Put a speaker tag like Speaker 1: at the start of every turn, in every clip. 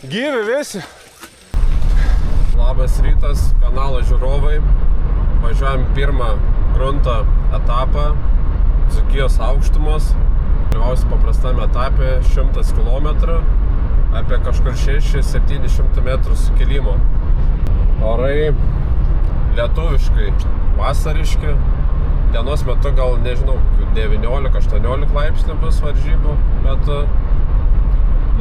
Speaker 1: Gyvi visi. Labas rytas, kanalo žiūrovai. Važiuojam pirmą grunto etapą Dzūkijos aukštumos. Dalyvausiu paprastame etape 100 km apie kažkur 600-700 metrų sukilimo. Orai lietuviškai vasariški. Dienos metu gal, nežinau, 19-18 laipsnių bus varžybų metu.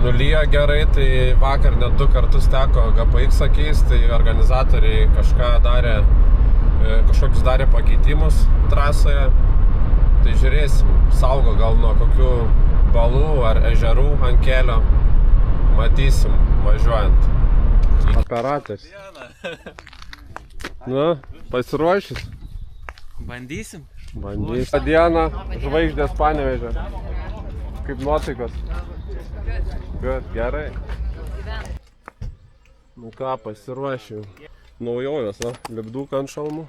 Speaker 1: Nulyja gerai, tai vakar net 2 kartus teko GPX keisti, tai organizatoriai kažkokius darė pakeitimus trasoje. Tai žiūrėsim, saugo gal nuo kokių balų ar ežerų ant kelio. Matysim važiuojant. Operatorius. Nu, pasiruošęs?
Speaker 2: Bandysim.
Speaker 1: Bandysim. Dieną, žvaigždės Panevėžio. Kaip nuotaikos? Good, gerai. Nu ką, pasiruošiu. Naujovės, lipduką ant šalmų.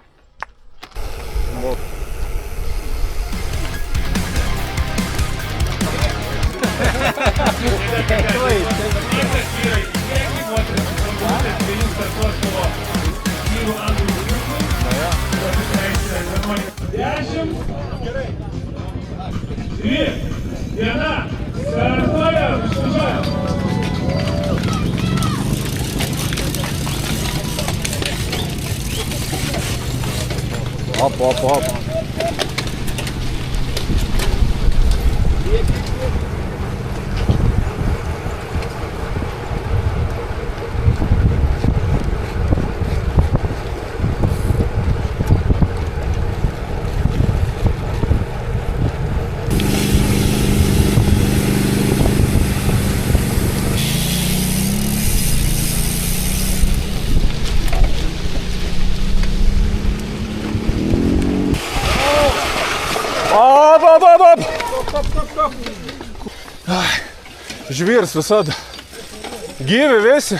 Speaker 1: Op. Žvyrs visada. Gyvi visi.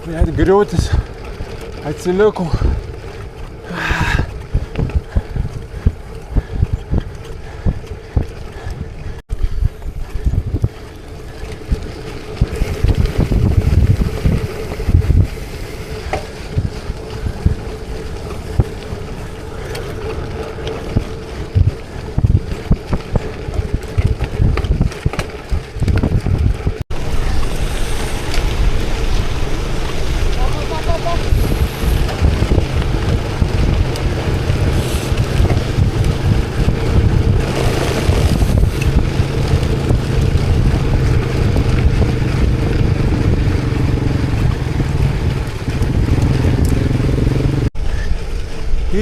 Speaker 1: Net griūtis. Atsilikau.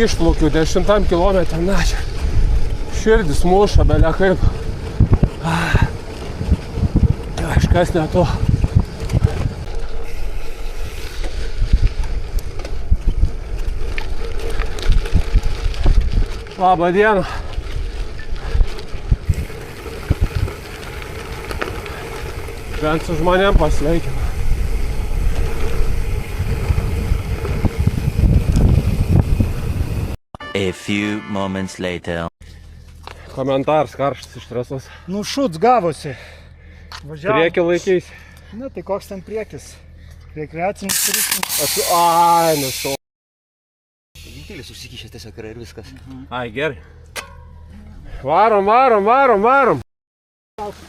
Speaker 1: Išplaukiu 10 kilometrą, čia širdis muša, belia kaip. Kažkas ne to. Labą dieną. Bent su žmonėm pasveikinu.
Speaker 3: A few moments later.
Speaker 1: Komentaras karštas iš trasos.
Speaker 4: Nu šuts gavosi. Važiavom.
Speaker 1: Priekį laikys.
Speaker 4: Na tai koks ten priekis? Rekreacinis turistas.
Speaker 1: Ai, nesu.
Speaker 2: Vienintelis užsikišęs tiesiog yra ir viskas.
Speaker 1: Ai, gerai. Varom.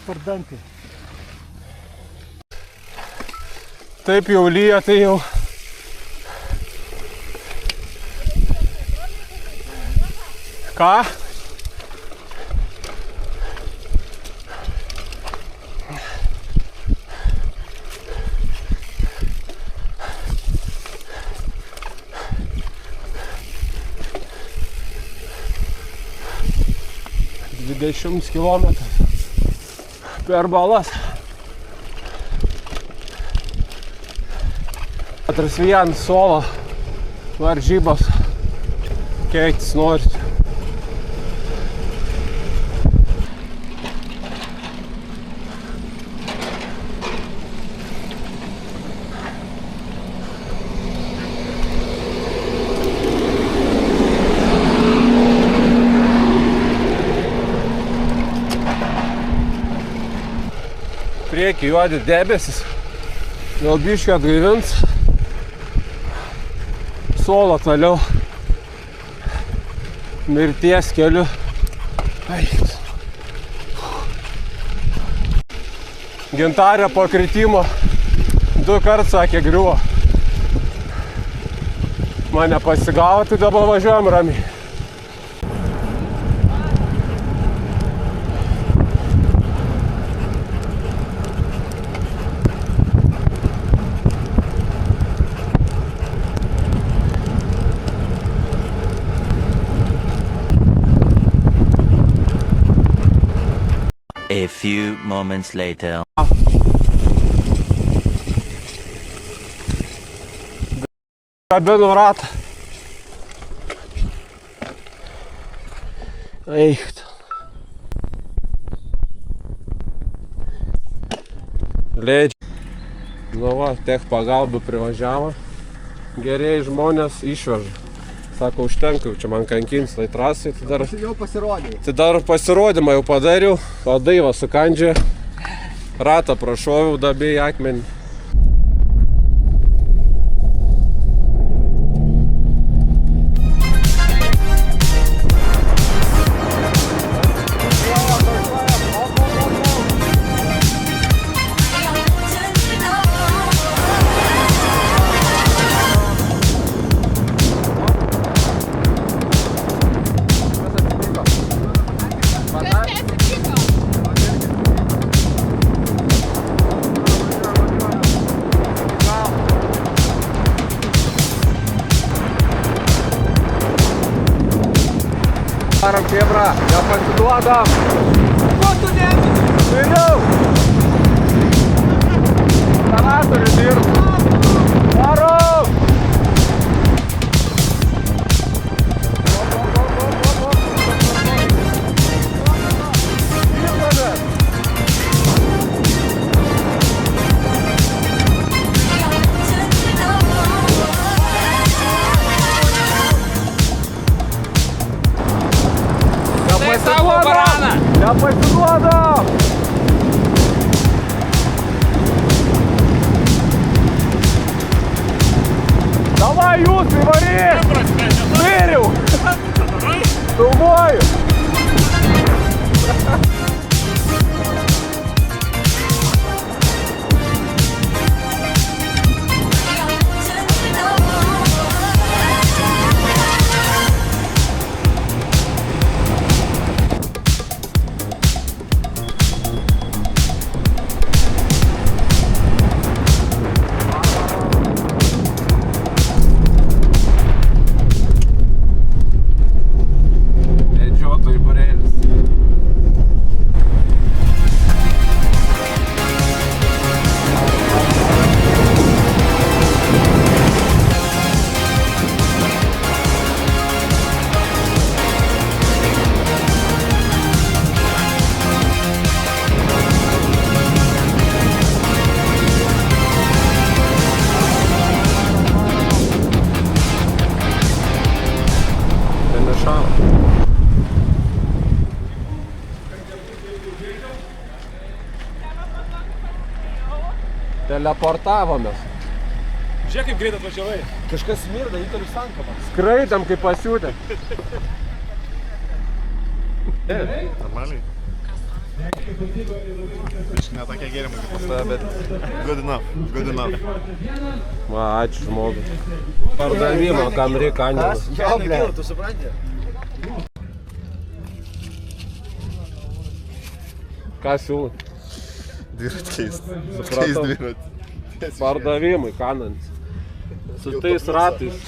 Speaker 4: Per dantį.
Speaker 1: Taip jau lyja, tai jau. Ką? Dvidešimt kilometrų per balas. 4-1 solo varžybos keiktis norit. Prieki juodi debesis, gal biškį atgaivins, solo toliau, mirties keliu. Gintarė po kritimo 2 kartus sakė griuvo. Mane pasigavo, tai dabar važiuojam ramiai.
Speaker 3: A few moments later.
Speaker 1: Kabinu ratą. Eicht. Leidžia. Nu va, tech pagalba privažiavo. Gerieji žmonės išveža. Sako, užtenka, čia man kankins tai trasai, tai dar...
Speaker 4: Jau pasirodė.
Speaker 1: Tai dar pasirodymą jau padariau, o daivą sukandžia, ratą prašoviau, dabėjai akmenį. Varom Chebra, nepasiduodam! Ko tu nemini? Vėliau! Instalatorių dirbu! Varom! Nepasiduodam! Davai jūs įvaryk! Vėriau! Filmuoju! Teleportavomės.
Speaker 5: Žiūrėk, kaip greit atvažiavai.
Speaker 4: Kažkas smirda, įtariu sankabą.
Speaker 1: Skraidam kaip pasiūtę.
Speaker 5: Normaliai. Ne tokie gėrimai kaip pas tave, bet good enough.
Speaker 1: Va, ačiū žmogui. Pardavimo, kam reikia anėlas.
Speaker 4: Jo, ble.
Speaker 2: Tu supranti?
Speaker 1: Ką siūlai?
Speaker 5: Dvirat keist.
Speaker 1: Supratau.
Speaker 5: Keist dvirat.
Speaker 1: Pardavimui, kanant. Su tais ratais.